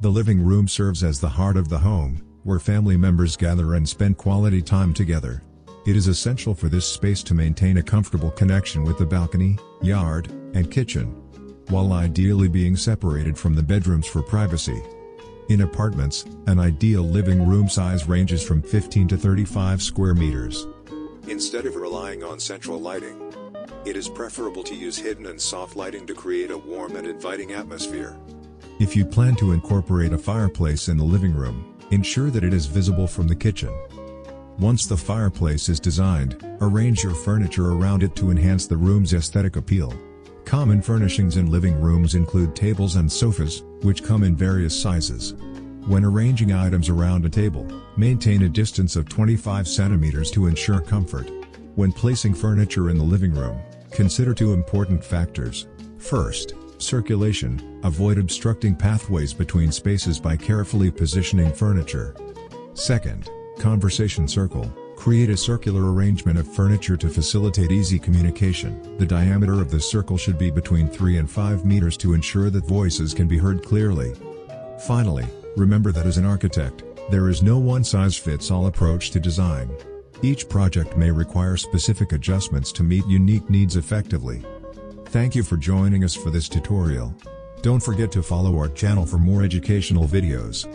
The living room serves as the heart of the home, where family members gather and spend quality time together. It is essential for this space to maintain a comfortable connection with the balcony, yard, and kitchen, while ideally being separated from the bedrooms for privacy. In apartments, an ideal living room size ranges from 15 to 35 square meters. Instead of relying on central lighting, it is preferable to use hidden and soft lighting to create a warm and inviting atmosphere. If you plan to incorporate a fireplace in the living room, ensure that it is visible from the kitchen. Once the fireplace is designed, arrange your furniture around it to enhance the room's aesthetic appeal. Common furnishings in living rooms include tables and sofas, which come in various sizes. When arranging items around a table, maintain a distance of 25 centimeters to ensure comfort. When placing furniture in the living room, consider two important factors. First, circulation. Avoid obstructing pathways between spaces by carefully positioning furniture. Second, conversation circle. Create a circular arrangement of furniture to facilitate easy communication. The diameter of the circle should be between 3 and 5 meters to ensure that voices can be heard clearly. Finally, remember that as an architect, there is no one-size-fits-all approach to design. Each project may require specific adjustments to meet unique needs effectively. Thank you for joining us for this tutorial. Don't forget to follow our channel for more educational videos.